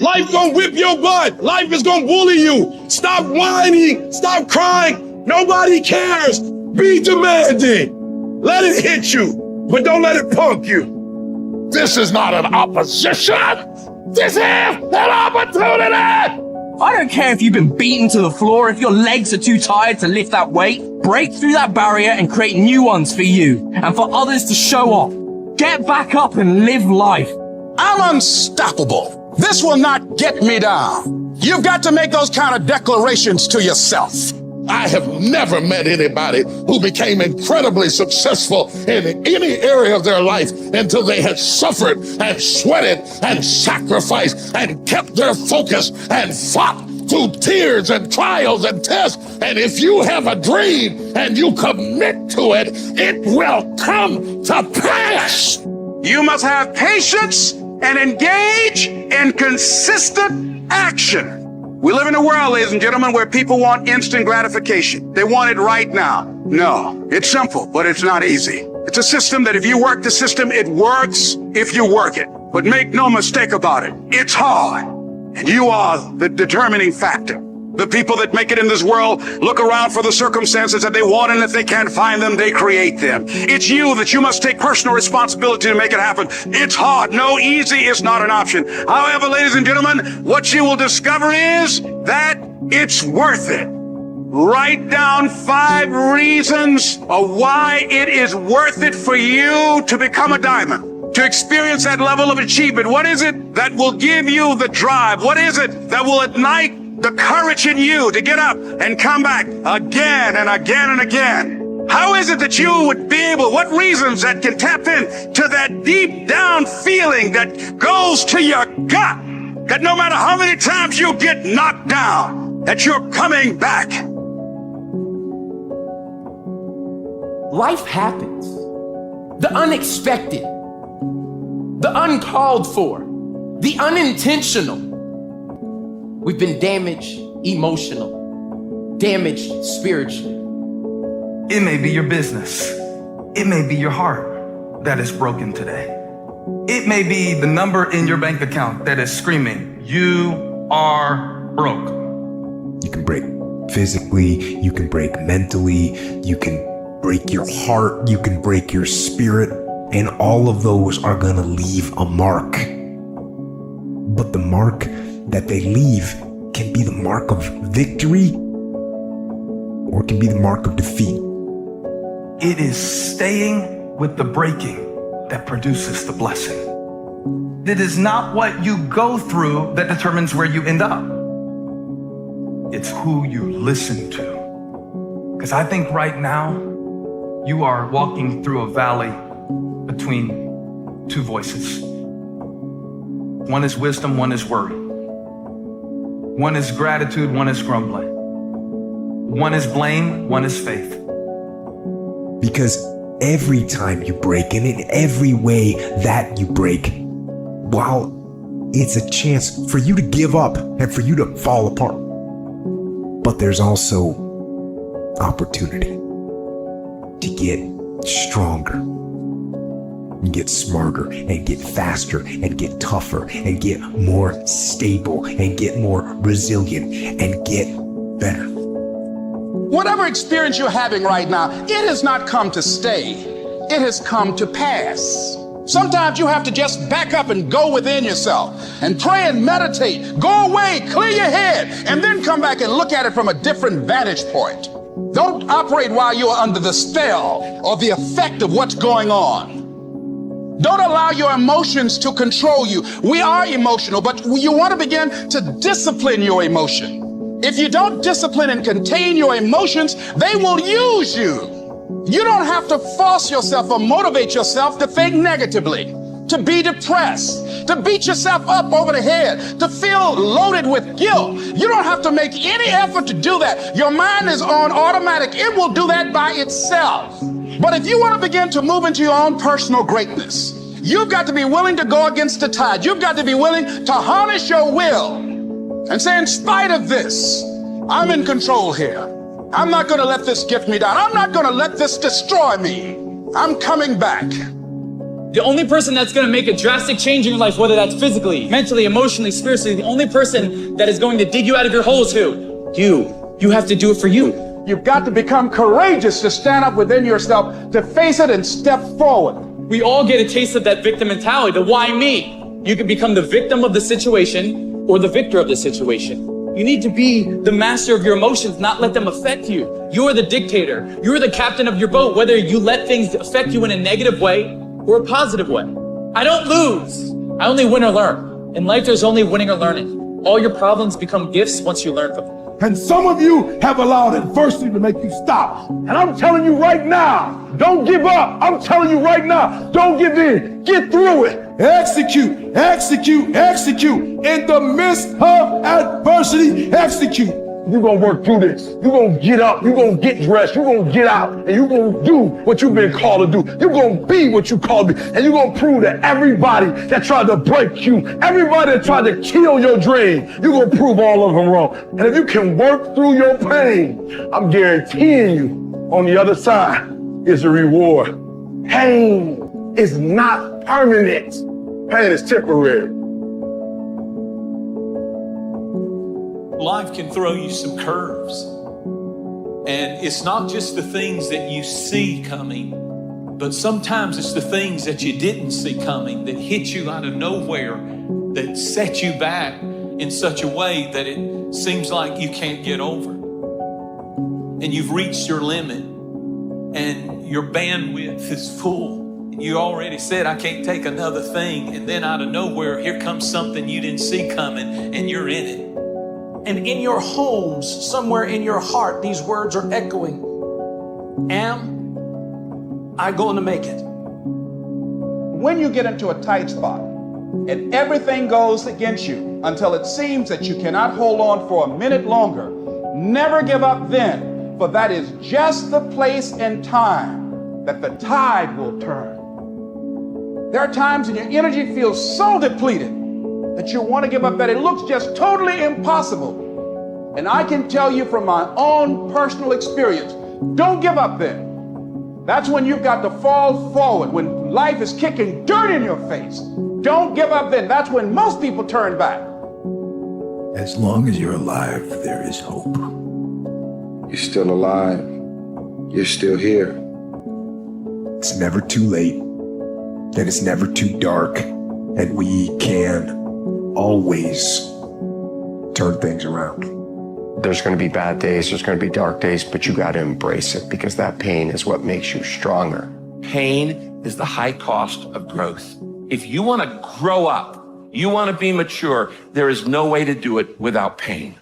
Life gonna whip your butt. Life is gonna bully you. Stop whining. Stop crying. Nobody cares. Be demanding. Let it hit you, but don't let it punk you. This is not an opposition. This is an opportunity. I don't care if you've been beaten to the floor, if your legs are too tired to lift that weight. Break through that barrier and create new ones for you and for others to show off. Get back up and live life. I'm unstoppable. This will not get me down. You've got to make those kind of declarations to yourself. I have never met anybody who became incredibly successful in any area of their life until they had suffered and sweated and sacrificed and kept their focus and fought through tears and trials and tests. And if you have a dream and you commit to it, it will come to pass. You must have patience and engage in consistent action. We live in a world, ladies and gentlemen, where people want instant gratification. They want it right now. No, it's simple, but it's not easy. It's a system that if you work the system, it works if you work it. But make no mistake about it, it's hard. And you are the determining factor. The people that make it in this world look around for the circumstances that they want, and if they can't find them, they create them. It's you that you must take personal responsibility to make it happen. It's hard. No, easy is not an option. However, ladies and gentlemen, what you will discover is that it's worth it. Write down 5 reasons of why it is worth it for you to become a diamond, to experience that level of achievement. What is it that will give you the drive? What is it that will ignite the courage in you to get up and come back again and again and again? How is it that you would be able, what reasons that can tap in to that deep down feeling that goes to your gut, that no matter how many times you get knocked down, that you're coming back? Life happens. The unexpected, the uncalled for, the unintentional. We've been damaged emotional, damaged spiritually. It may be your business. It may be your heart that is broken today. It may be the number in your bank account that is screaming, "You are broke." You can break physically, you can break mentally, you can break your heart, you can break your spirit, and all of those are gonna leave a mark. But the mark that they leave can be the mark of victory or it can be the mark of defeat. It is staying with the breaking that produces the blessing. It is not what you go through that determines where you end up. It's who you listen to. Because I think right now you are walking through a valley between 2 voices. One is wisdom, one is worry. One is gratitude, one is grumbling. One is blame, one is faith. Because every time you break, and in every way that you break, while it's a chance for you to give up and for you to fall apart, but there's also opportunity to get stronger and get smarter and get faster and get tougher and get more stable and get more resilient and get better. Whatever experience you're having right now, it has not come to stay. It has come to pass. Sometimes you have to just back up and go within yourself and pray and meditate. Go away, clear your head, and then come back and look at it from a different vantage point. Don't operate while you're under the spell or the effect of what's going on. Don't allow your emotions to control you. We are emotional, but you want to begin to discipline your emotion. If you don't discipline and contain your emotions, they will use you. You don't have to force yourself or motivate yourself to think negatively, to be depressed, to beat yourself up over the head, to feel loaded with guilt. You don't have to make any effort to do that. Your mind is on automatic. It will do that by itself. But if you want to begin to move into your own personal greatness, you've got to be willing to go against the tide. You've got to be willing to harness your will and say, in spite of this, I'm in control here. I'm not going to let this get me down. I'm not going to let this destroy me. I'm coming back. The only person that's going to make a drastic change in your life, whether that's physically, mentally, emotionally, spiritually, the only person that is going to dig you out of your hole is who? You. You have to do it for you. You've got to become courageous to stand up within yourself, to face it and step forward. We all get a taste of that victim mentality, the why me. You can become the victim of the situation or the victor of the situation. You need to be the master of your emotions, not let them affect you. You're the dictator. You're the captain of your boat, whether you let things affect you in a negative way or a positive way. I don't lose. I only win or learn. In life, there's only winning or learning. All your problems become gifts once you learn from them. And some of you have allowed adversity to make you stop. And I'm telling you right now, don't give up. I'm telling you right now, don't give in. Get through it. Execute, execute, execute. In the midst of adversity, execute. You're going to work through this. You're going to get up. You're going to get dressed. You're going to get out. And you're going to do what you've been called to do. You're going to be what you called to be. And you're going to prove to everybody that tried to break you, everybody that tried to kill your dream, you're going to prove all of them wrong. And if you can work through your pain, I'm guaranteeing you on the other side is a reward. Pain is not permanent. Pain is temporary. Life can throw you some curves. And it's not just the things that you see coming, but sometimes it's the things that you didn't see coming that hit you out of nowhere, that set you back in such a way that it seems like you can't get over. And you've reached your limit and your bandwidth is full. You already said, I can't take another thing. And then out of nowhere, here comes something you didn't see coming and you're in it. And in your homes, somewhere in your heart, these words are echoing. Am I going to make it? When you get into a tight spot and everything goes against you until it seems that you cannot hold on for a minute longer, never give up then, for that is just the place and time that the tide will turn. There are times when your energy feels so depleted that you want to give up, that it looks just totally impossible. And I can tell you from my own personal experience, don't give up then. That's when you've got to fall forward, when life is kicking dirt in your face. Don't give up then. That's when most people turn back. As long as you're alive, there is hope. You're still alive. You're still here. It's never too late, and it's never too dark, and we can always turn things around. There's going to be bad days, there's going to be dark days, but you got to embrace it because that pain is what makes you stronger. Pain is the high cost of growth. If you want to grow up, you want to be mature, there is no way to do it without pain.